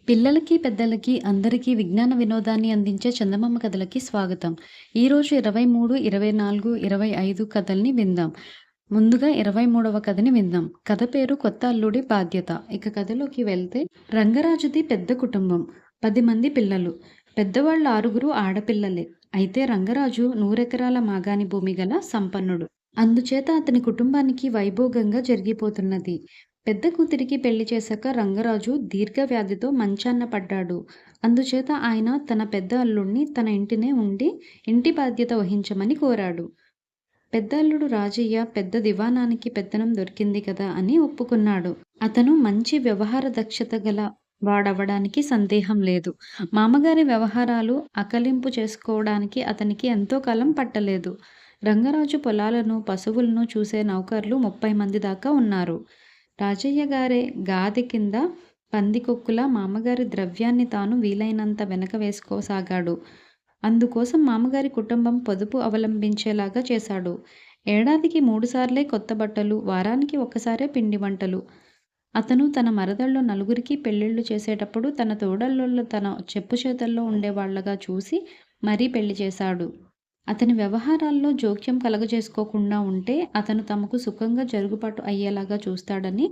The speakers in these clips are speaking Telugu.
పిల్లలకి, పెద్దలకి అందరికీ విజ్ఞాన వినోదాన్ని అందించే చందమామ కథలకి స్వాగతం. ఈరోజు 23, 24, 25 కథల్ని విందాం. ముందుగా 23వ కథని విందాం. కథ పేరు కొత్త అల్లుడి బాధ్యత. ఇక కథలోకి వెళ్తే రంగరాజుది పెద్ద కుటుంబం. 10 మంది పిల్లలు. పెద్దవాళ్ళు 6 ఆడపిల్లలే. అయితే రంగరాజు 100 ఎకరాల మాగాణి భూమి గల సంపన్నుడు. అందుచేత అతని కుటుంబానికి వైభోగంగా జరిగిపోతున్నది. పెద్ద కూతురికి పెళ్లి చేశాక రంగరాజు దీర్ఘవ్యాధితో మంచాన పడ్డాడు. అందుచేత ఆయన తన పెద్ద అల్లుడిని తన ఇంటినే ఉండి ఇంటి బాధ్యత వహించమని కోరాడు. పెద్ద అల్లుడు రాజయ్య పెద్ద దివాణానికి పెత్తనం దొరికింది కదా అని ఒప్పుకున్నాడు. అతను మంచి వ్యవహార దక్షత గల వాడవడానికి సందేహం లేదు. మామగారి వ్యవహారాలు అకలింపు చేసుకోవడానికి అతనికి ఎంతో కాలం పట్టలేదు. రంగరాజు పొలాలను, పశువులను చూసే నౌకర్లు 30 మంది దాకా ఉన్నారు. రాజయ్య గారే గాది కింద పందికొక్కులా మామగారి ద్రవ్యాన్ని తాను వీలైనంత వెనక వేసుకోసాగాడు. అందుకోసం మామగారి కుటుంబం పొదుపు అవలంబించేలాగా చేశాడు. ఏడాదికి 3 సార్లే కొత్త బట్టలు, వారానికి ఒక్కసారే పిండి వంటలు. అతను తన మరదళ్ళు నలుగురికి పెళ్ళిళ్ళు చేసేటప్పుడు తన తోడల్లోళ్ళు తన చెప్పు చేతల్లో ఉండేవాళ్లగా చూసి మరీ పెళ్లి చేశాడు. అతని వ్యవహారాల్లో జోక్యం కలగజేసుకోకుండా ఉంటే అతను తమకు సుఖంగా జరుగుబాటు అయ్యేలాగా చూస్తాడని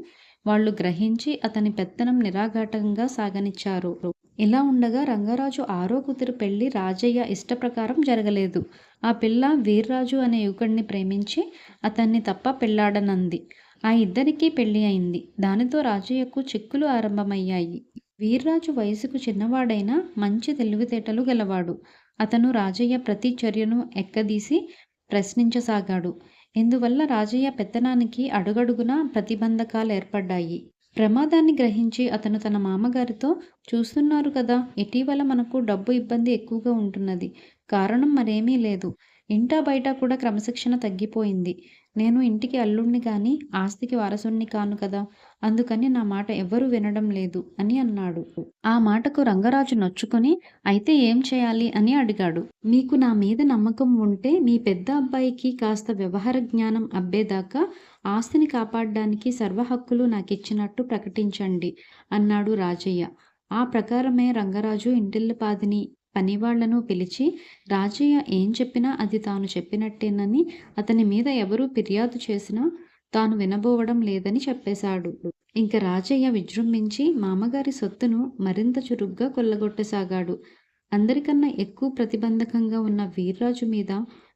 వాళ్ళు గ్రహించి అతని పెత్తనం నిరాఘాటంగా సాగనిచ్చారు. ఇలా ఉండగా రంగరాజు 6వ కూతురు పెళ్లి రాజయ్య ఇష్టప్రకారం జరగలేదు. ఆ పిల్ల వీర్రాజు అనే యువకుడిని ప్రేమించి అతన్ని తప్ప పెళ్లాడనంది. ఆ ఇద్దరికీ పెళ్లి అయింది. దానితో రాజయ్యకు చిక్కులు ఆరంభమయ్యాయి. వీర్రాజు వయసుకు చిన్నవాడైనా మంచి తెలివితేటలు గలవాడు. అతను రాజయ్య ప్రతి చర్యను ఎక్కదీసి ప్రశ్నించసాగాడు. ఇందువల్ల రాజయ్య పెత్తనానికి అడుగడుగునా ప్రతిబంధకాలేర్పడ్డాయి. ప్రమాదాన్ని గ్రహించి అతను తన మామగారితో, చూస్తున్నారు కదా, ఇటీవల మనకు డబ్బు ఇబ్బంది ఎక్కువగా ఉంటున్నది. కారణం మరేమీ లేదు. ఇంటా బయట కూడా క్రమశిక్షణ తగ్గిపోయింది. నేను ఇంటికి అల్లుణ్ణి గాని ఆస్తికి వారసుణ్ణి కాను కదా, అందుకని నా మాట ఎవ్వరూ వినడం లేదు అని అన్నాడు. ఆ మాటకు రంగరాజు నొచ్చుకొని, అయితే ఏం చేయాలి అని అడిగాడు. మీకు నా మీద నమ్మకం ఉంటే మీ పెద్ద అబ్బాయికి కాస్త వ్యవహార జ్ఞానం అబ్బేదాకా ఆస్తిని కాపాడడానికి సర్వహక్కులు నాకిచ్చినట్టు ప్రకటించండి అన్నాడు రాజయ్య. ఆ ప్రకారమే రంగరాజు ఇంటిల్లిపాదిని, పనివాళ్లను పిలిచి రాజయ్య ఏం చెప్పినా అది తాను చెప్పినట్టేనని, అతని మీద ఎవరూ ఫిర్యాదు చేసినా తాను వినబోవడం లేదని చెప్పేశాడు. ఇంక రాజయ్య విజృంభించి మామగారి సొత్తును మరింత చురుగ్గా కొల్లగొట్టసాగాడు. అందరికన్నా ఎక్కువ ప్రతిబంధకంగా ఉన్న వీర్రాజు మీద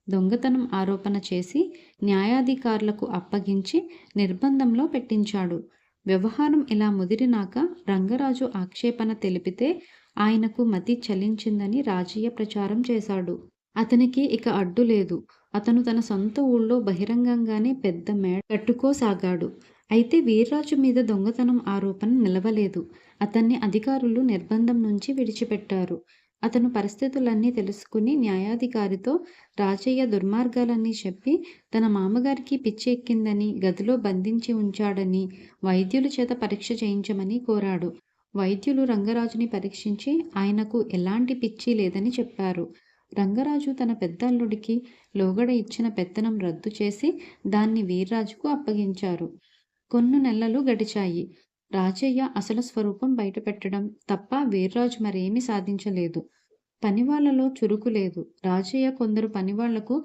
దొంగతనం ఆరోపణ చేసి న్యాయాధికారులకు అప్పగించి నిర్బంధంలో పెట్టించాడు. వ్యవహారం ఇలా ముదిరినాక రంగరాజు ఆక్షేపణ తెలిపితే ఆయనకు మతి చలించిందని రాజయ్య ప్రచారం చేశాడు. అతనికి ఇక అడ్డు లేదు. అతను తన సొంత ఊళ్ళో బహిరంగంగానే పెద్ద మేడ కట్టుకోసాగాడు. అయితే వీర్రాజు మీద దొంగతనం ఆరోపణ నిలవలేదు. అతన్ని అధికారులు నిర్బంధం నుంచి విడిచిపెట్టారు. అతను పరిస్థితులన్నీ తెలుసుకుని న్యాయాధికారితో రాజయ్య దుర్మార్గాలన్నీ చెప్పి తన మామగారికి పిచ్చి ఎక్కిందని, గదిలో బంధించి ఉంచాడని వైద్యుల చేత పరీక్ష చేయించమని కోరాడు. వైద్యులు రంగరాజుని పరీక్షించి ఆయనకు ఎలాంటి పిచ్చి లేదని చెప్పారు. రంగరాజు తన పెద్ద అల్లుడికి లోగడ ఇచ్చిన పెత్తనం రద్దు చేసి దాన్ని వీర్రాజుకు అప్పగించారు. కొన్ని నెలలు గడిచాయి. రాజయ్య అసలు స్వరూపం బయటపెట్టడం తప్ప వీర్రాజు మరేమీ సాధించలేదు. పనివాళ్లలో చురుకు లేదు. రాజయ్య కొందరు పనివాళ్లకు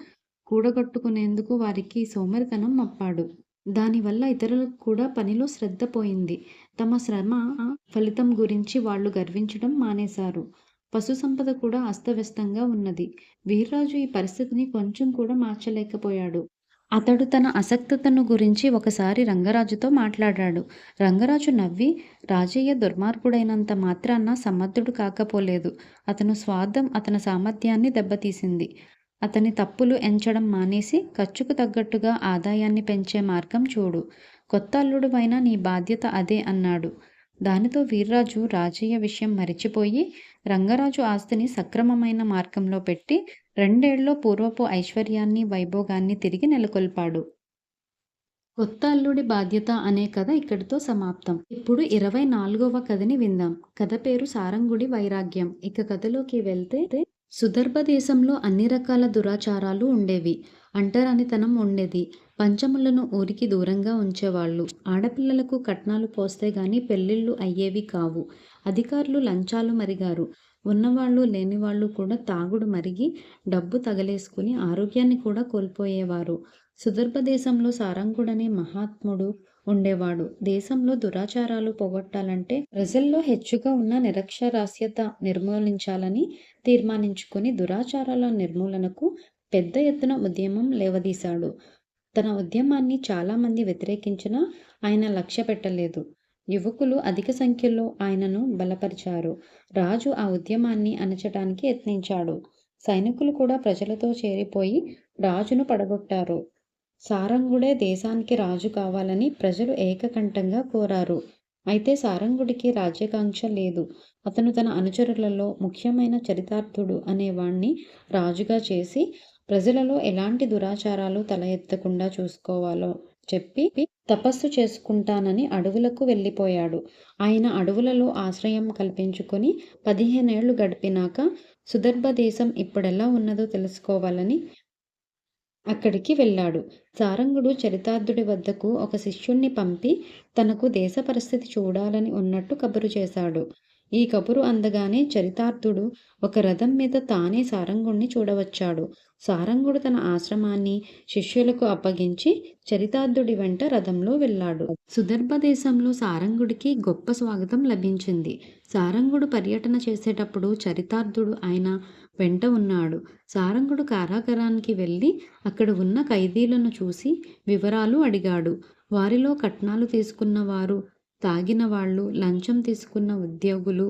కూడగట్టుకునేందుకు వారికి సోమరితనం మప్పాడు. దానివల్ల ఇతరులకు కూడా పనిలో శ్రద్ధ పోయింది. తమ శ్రమ ఫలితం గురించి వాళ్ళు గర్వించడం మానేశారు. పశు సంపద కూడా అస్తవ్యస్తంగా ఉన్నది. వీర్రాజు ఈ పరిస్థితిని కొంచెం కూడా మార్చలేకపోయాడు. అతడు తన అసక్తతను గురించి ఒకసారి రంగరాజుతో మాట్లాడాడు. రంగరాజు నవ్వి, రాజయ్య దుర్మార్గుడైనంత మాత్రాన సమర్థుడు కాకపోలేదు. అతను స్వార్థం అతని సామర్థ్యాన్ని దెబ్బతీసింది. అతని తప్పులు ఎంచడం మానేసి ఖర్చుకు తగ్గట్టుగా ఆదాయాన్ని పెంచే మార్గం చూడు. కొత్త అల్లుడువైనా నీ బాధ్యత అదే అన్నాడు. దానితో వీర్రాజు రాజయ్య విషయం మరిచిపోయి రంగరాజు ఆస్తిని సక్రమమైన మార్గంలో పెట్టి 2 ఏళ్లలో పూర్వపు ఐశ్వర్యాన్ని, వైభోగాన్ని తిరిగి నెలకొల్పాడు. కొత్త అల్లుడి బాధ్యత అనే కథ ఇక్కడితో సమాప్తం. ఇప్పుడు 24వ కథని విందాం. కథ పేరు సారంగుడి వైరాగ్యం. ఇక కథలోకి వెళ్తే సుదర్భ దేశంలో అన్ని రకాల దురాచారాలు ఉండేవి. అంటరానితనం ఉండేది. పంచములను ఊరికి దూరంగా ఉంచేవాళ్ళు. ఆడపిల్లలకు కట్నాలు పోస్తే గాని పెళ్ళిళ్ళు అయ్యేవి కావు. అధికారులు లంచాలు మరిగారు. ఉన్నవాళ్ళు లేనివాళ్ళు కూడా తాగుడు మరిగి డబ్బు తగలేసుకుని ఆరోగ్యాన్ని కూడా కోల్పోయేవారు. సుదర్భ దేశంలో సారంగుడనే మహాత్ముడు ఉండేవాడు. దేశంలో దురాచారాలు పోగొట్టాలంటే ప్రజల్లో హెచ్చుగా ఉన్న నిరక్షరాస్యత నిర్మూలించాలని తీర్మానించుకుని దురాచారాల నిర్మూలనకు పెద్ద ఎత్తున ఉద్యమం లేవదీశాడు. తన ఉద్యమాన్ని చాలామంది వ్యతిరేకించినా ఆయన లక్ష్య పెట్టలేదు. యువకులు అధిక సంఖ్యలో ఆయనను బలపరిచారు. రాజు ఆ ఉద్యమాన్ని అణచటానికి యత్నించాడు. సైనికులు కూడా ప్రజలతో చేరిపోయి రాజును పడగొట్టారు. సారంగుడే దేశానికి రాజు కావాలని ప్రజలు ఏకకంఠంగా కోరారు. అయితే సారంగుడికి రాజ్యాకాంక్ష లేదు. అతను తన అనుచరులలో ముఖ్యమైన చరితార్థుడు అనేవాణ్ణి రాజుగా చేసి ప్రజలలో ఎలాంటి దురాచారాలు తల ఎత్తకుండా చూసుకోవాలో చెప్పి తపస్సు చేసుకుంటానని అడవులకు వెళ్ళిపోయాడు. ఆయన అడవులలో ఆశ్రయం కల్పించుకొని 15 ఏళ్లు గడిపినాక సుదర్భ దేశం ఇప్పుడెలా ఉన్నదో తెలుసుకోవాలని అక్కడికి వెళ్ళాడు. సారంగుడు చరితార్థుడి వద్దకు ఒక శిష్యుణ్ణి పంపి తనకు దేశ పరిస్థితి చూడాలని ఉన్నట్టు కబురు చేశాడు. ఈ కబురు అందగానే చరితార్థుడు ఒక రథం మీద తానే సారంగుణ్ణి చూడవచ్చాడు. సారంగుడు తన ఆశ్రమాన్ని శిష్యులకు అప్పగించి చరితార్థుడి వెంట రథంలో వెళ్ళాడు. సుదర్భ దేశంలో సారంగుడికి గొప్ప స్వాగతం లభించింది. సారంగుడు పర్యటన చేసేటప్పుడు చరితార్థుడు ఆయన వెంట ఉన్నాడు. సారంగుడు కారాగారానికి వెళ్ళి అక్కడ ఉన్న ఖైదీలను చూసి వివరాలు అడిగాడు. వారిలో కట్నాలు తీసుకున్న వారు, తాగిన వాళ్ళు, లంచం తీసుకున్న ఉద్యోగులు,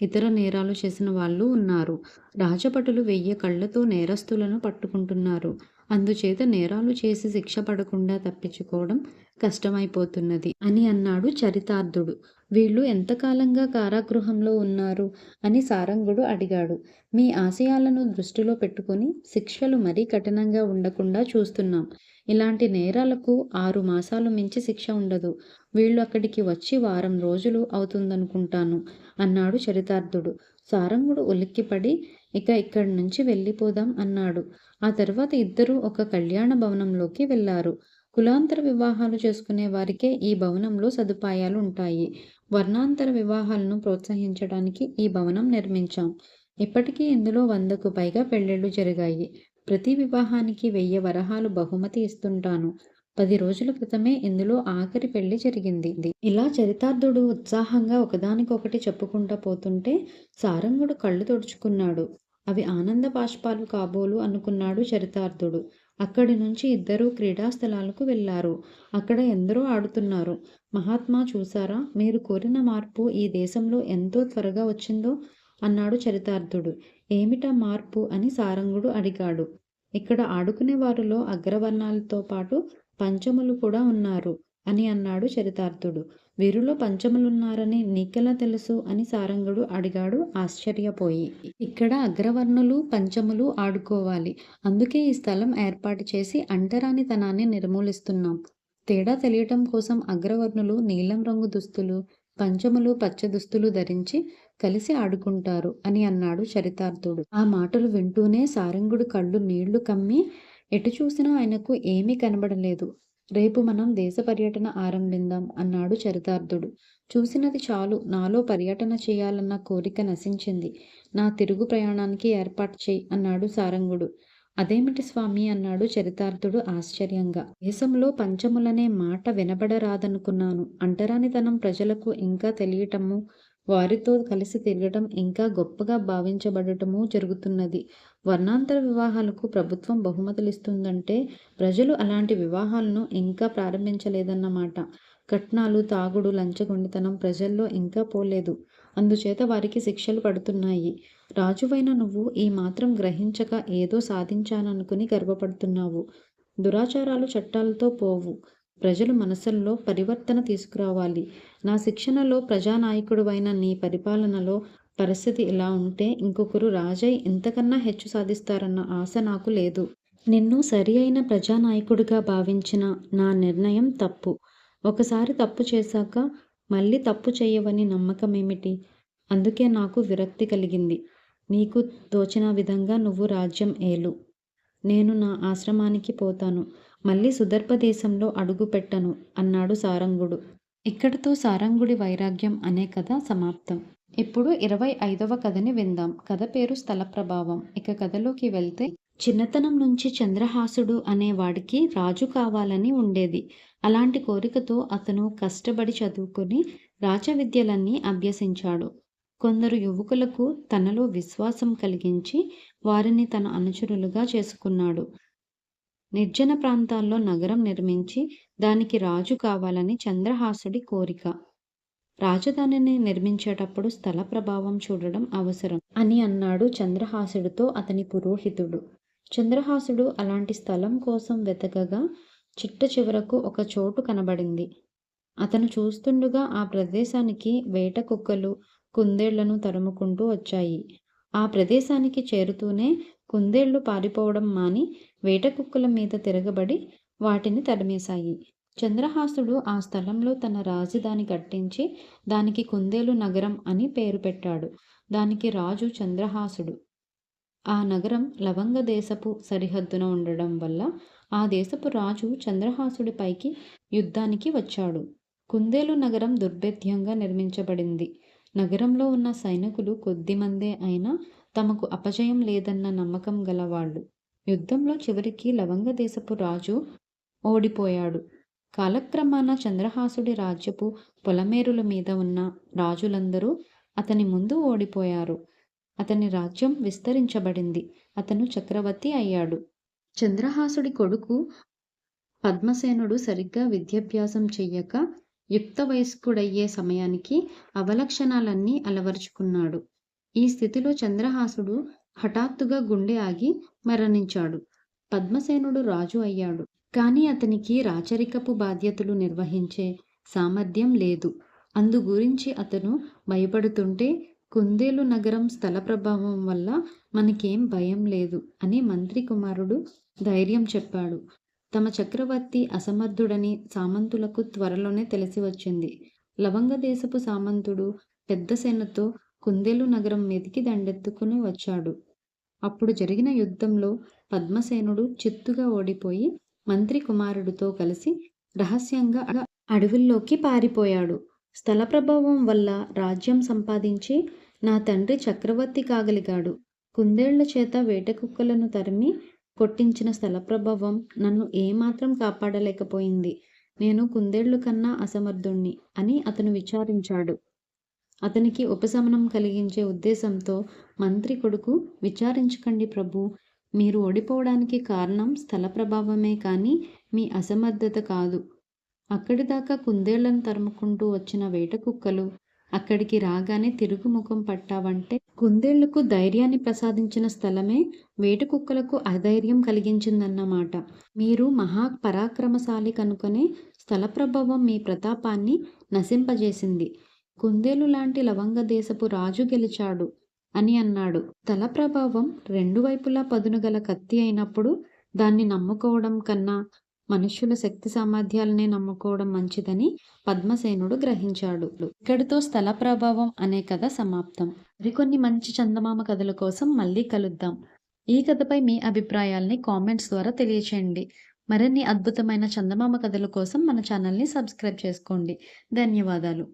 ఇతర నేరాలు చేసిన వాళ్ళు ఉన్నారు. రాజభటులు 1000 కళ్లతో నేరస్తులను పట్టుకుంటున్నారు. అందుచేత నేరాలు చేసి శిక్ష పడకుండా తప్పించుకోవడం కష్టమైపోతున్నది అని అన్నాడు చరితార్థుడు. వీళ్ళు ఎంతకాలంగా కారాగృహంలో ఉన్నారు అని సారంగుడు అడిగాడు. మీ ఆశయాలను దృష్టిలో పెట్టుకుని శిక్షలు మరీ కఠినంగా ఉండకుండా చూస్తున్నాం. ఇలాంటి నేరాలకు 6 మాసాలు మించి శిక్ష ఉండదు. వీళ్ళు అక్కడికి వచ్చి వారం రోజులు అవుతుందనుకుంటాను అన్నాడు చరితార్థుడు. సారంగుడు ఉలిక్కిపడి ఇక ఇక్కడి నుంచి వెళ్ళిపోదాం అన్నాడు. ఆ తర్వాత ఇద్దరూ ఒక కళ్యాణ భవనంలోకి వెళ్లారు. కులాంతర వివాహాలు చేసుకునే వారికే ఈ భవనంలో సదుపాయాలు ఉంటాయి. వర్ణాంతర వివాహాలను ప్రోత్సహించడానికి ఈ భవనం నిర్మించాం. ఇప్పటికీ ఇందులో 100కు పైగా పెళ్లిళ్లు జరిగాయి. ప్రతి వివాహానికి 1000 వరహాలు బహుమతి ఇస్తుంటాను. 10 రోజుల క్రితమే ఇందులో ఆఖరి పెళ్లి జరిగింది. ఇలా చరితార్థుడు ఉత్సాహంగా ఒకదానికొకటి చెప్పుకుంటూ పోతుంటే సారంగుడు కళ్ళు తుడుచుకున్నాడు. అవి ఆనంద బాష్పాలు కాబోలు అనుకున్నాడు చరితార్థుడు. అక్కడి నుంచి ఇద్దరూ క్రీడాస్థలాలకు వెళ్లారు. అక్కడ ఎందరో ఆడుతున్నారు. మహాత్మా చూసారా, మీరు కోరిన మార్పు ఈ దేశంలో ఎంతో త్వరగా వచ్చిందో అన్నాడు చరితార్థుడు. ఏమిటా మార్పు అని సారంగుడు అడిగాడు. ఇక్కడ ఆడుకునే వారిలో అగ్రవర్ణాలతో పాటు పంచములు కూడా ఉన్నారు అని అన్నాడు చరితార్థుడు. వీరిలో పంచములున్నారని నీకెలా తెలుసు అని సారంగుడు అడిగాడు ఆశ్చర్యపోయి. ఇక్కడ అగ్రవర్ణులు పంచములు ఆడుకోవాలి. అందుకే ఈ స్థలం ఏర్పాటు చేసి అంటరానితనాన్ని నిర్మూలిస్తున్నాం. తేడా తెలియటం కోసం అగ్రవర్ణులు నీలం రంగు దుస్తులు, పంచములు పచ్చ దుస్తులు ధరించి కలిసి ఆడుకుంటారు అని అన్నాడు చరితార్థుడు. ఆ మాటలు వింటూనే సారంగుడు కళ్ళు నీళ్లు కమ్మి ఎటు చూసినా ఆయనకు ఏమీ కనబడలేదు. రేపు మనం దేశ పర్యటన ఆరంభిద్దాం అన్నాడు చరితార్థుడు. చూసినది చాలు, నాలో పర్యటన చేయాలన్న కోరిక నశించింది. నా తిరుగు ప్రయాణానికి ఏర్పాటు చేయి అన్నాడు సారంగుడు. అదేమిటి స్వామి అన్నాడు చరితార్థుడు ఆశ్చర్యంగా. దేశంలో పంచములనే మాట వినబడరాదనుకున్నాను. అంటరానితనం ప్రజలకు ఇంకా తెలియటము, వారితో కలిసి తిరగటం ఇంకా గొప్పగా భావించబడటము జరుగుతున్నది. వర్ణాంతర వివాహాలకు ప్రభుత్వం బహుమతులిస్తుందంటే ప్రజలు అలాంటి వివాహాలను ఇంకా ప్రారంభించలేదన్నమాట. కట్నాలు, తాగుడు, లంచగొండితనం ప్రజల్లో ఇంకా పోలేదు. అందుచేత వారికి శిక్షలు పడుతున్నాయి. రాజువైన నువ్వు ఈ మాత్రం గ్రహించక ఏదో సాధించాననుకుని గర్వపడుతున్నావు. దురాచారాలు చట్టాలతో పోవు. ప్రజలు మనసుల్లో పరివర్తన తీసుకురావాలి. నా శిక్షణలో ప్రజానాయకుడువైన నీ పరిపాలనలో పరిస్థితి ఇలా ఉంటే ఇంకొకరు రాజై ఇంతకన్నా హెచ్చు సాధిస్తారన్న ఆశ నాకు లేదు. నిన్ను సరి అయిన ప్రజానాయకుడిగా భావించిన నా నిర్ణయం తప్పు. ఒకసారి తప్పు చేశాక మళ్ళీ తప్పు చేయవని నమ్మకమేమిటి? అందుకే నాకు విరక్తి కలిగింది. నీకు తోచిన విధంగా నువ్వు రాజ్యం ఏలు. నేను నా ఆశ్రమానికి పోతాను. మళ్ళీ సుదర్భ దేశంలో అడుగు పెట్టను అన్నాడు సారంగుడు. ఇక్కడితో సారంగుడి వైరాగ్యం అనే కథ సమాప్తం. ఇప్పుడు 25వ కథని విందాం. కథ పేరు స్థల ప్రభావం. ఇక కథలోకి వెళ్తే, చిన్నతనం నుంచి చంద్రహాసుడు అనే వాడికి రాజు కావాలని ఉండేది. అలాంటి కోరికతో అతను కష్టపడి చదువుకుని రాజవిద్యలన్నీ అభ్యసించాడు. కొందరు యువకులకు తనలో విశ్వాసం కలిగించి వారిని తన అనుచరులుగా చేసుకున్నాడు. నిర్జన ప్రాంతాల్లో నగరం నిర్మించి దానికి రాజు కావాలని చంద్రహాసుడి కోరిక. రాజధానిని నిర్మించేటప్పుడు స్థల ప్రభావం చూడడం అవసరం అని అన్నాడు చంద్రహాసుడితో అతని పురోహితుడు. చంద్రహాసుడు అలాంటి స్థలం కోసం వెతకగా చిట్ట చివరకు ఒక చోటు కనబడింది. అతను చూస్తుండగా ఆ ప్రదేశానికి వేట కుక్కలు కుందేళ్లను తరుముకుంటూ వచ్చాయి. ఆ ప్రదేశానికి చేరుతూనే కుందేళ్లు పారిపోవడం మాని వేట కుక్కల మీద తిరగబడి వాటిని తరిమేశాయి. చంద్రహాసుడు ఆ స్థలంలో తన రాజధాని కట్టించి దానికి కుందేలు నగరం అని పేరు పెట్టాడు. దానికి రాజు చంద్రహాసుడు. ఆ నగరం లవంగ దేశపు సరిహద్దున ఉండడం వల్ల ఆ దేశపు రాజు చంద్రహాసుడిపైకి యుద్ధానికి వచ్చాడు. కుందేలు నగరం దుర్భేద్యంగా నిర్మించబడింది. నగరంలో ఉన్న సైనికులు కొద్దిమందే అయినా తమకు అపజయం లేదన్న నమ్మకం గలవాళ్ళు. యుద్ధంలో చివరికి లవంగ దేశపు రాజు ఓడిపోయాడు. కాలక్రమాన చంద్రహాసుడి రాజ్యపు పొలమేరుల మీద ఉన్న రాజులందరూ అతని ముందు ఓడిపోయారు. అతని రాజ్యం విస్తరించబడింది. అతను చక్రవర్తి అయ్యాడు. చంద్రహాసుడి కొడుకు పద్మసేనుడు సరిగ్గా విద్యాభ్యాసం చెయ్యక యుక్త వయస్కుడయ్యే సమయానికి అవలక్షణాలన్నీ అలవరుచుకున్నాడు. ఈ స్థితిలో చంద్రహాసుడు హఠాత్తుగా గుండె ఆగి మరణించాడు. పద్మసేనుడు రాజు అయ్యాడు. కానీ అతనికి రాచరికపు బాధ్యతలు నిర్వహించే సామర్థ్యం లేదు. అందు గురించి అతను భయపడుతుంటే, కుందేలు నగరం స్థల ప్రభావం వల్ల మనకేం భయం లేదు అని మంత్రి కుమారుడు ధైర్యం చెప్పాడు. తమ చక్రవర్తి అసమర్థుడని సామంతులకు త్వరలోనే తెలిసి వచ్చింది. లవంగ దేశపు సామంతుడు పెద్ద సేనతో కుందేలు నగరం మీదికి దండెత్తుకుని వచ్చాడు. అప్పుడు జరిగిన యుద్ధంలో పద్మసేనుడు చిత్తుగా ఓడిపోయి మంత్రి కుమారుడితో కలిసి రహస్యంగా అడవుల్లోకి పారిపోయాడు. స్థల ప్రభావం వల్ల రాజ్యం సంపాదించి నా తండ్రి చక్రవర్తి కాగలిగాడు. కుందేళ్ల చేత వేట కుక్కలను తరిమి కొట్టించిన స్థల ప్రభావం నన్ను ఏమాత్రం కాపాడలేకపోయింది. నేను కుందేళ్లు కన్నా అసమర్థుణ్ణి అని అతను విచారించాడు. అతనికి ఉపశమనం కలిగించే ఉద్దేశంతో మంత్రి కొడుకు, విచారించకండి ప్రభు, మీరు ఓడిపోవడానికి కారణం స్థల ప్రభావమే కానీ మీ అసమర్థత కాదు. అక్కడిదాకా కుందేళ్లను తరుముకుంటూ వచ్చిన వేట కుక్కలు అక్కడికి రాగానే తిరుగుముఖం పట్టావంటే కుందేళ్లకు ధైర్యాన్ని ప్రసాదించిన స్థలమే వేట కుక్కలకు అధైర్యం కలిగించిందన్నమాట. మీరు మహాపరాక్రమశాలి కనుకనే స్థల ప్రభావం మీ ప్రతాపాన్ని నశింపజేసింది. కుందేలు లాంటి లవంగ దేశపు రాజు గెలిచాడు అని అన్నాడు. స్థల ప్రభావం రెండు వైపులా పదునుగల కత్తి అయినప్పుడు దాన్ని నమ్ముకోవడం కన్నా మనుష్యుల శక్తి సామర్థ్యాలనే నమ్ముకోవడం మంచిదని పద్మసేనుడు గ్రహించాడు. ఇక్కడితో స్థల ప్రభావం అనే కథ సమాప్తం. మరికొన్ని మంచి చందమామ కథల కోసం మళ్ళీ కలుద్దాం. ఈ కథపై మీ అభిప్రాయాల్ని కామెంట్స్ ద్వారా తెలియచేయండి. మరిన్ని అద్భుతమైన చందమామ కథల కోసం మన ఛానల్ని సబ్స్క్రైబ్ చేసుకోండి. ధన్యవాదాలు.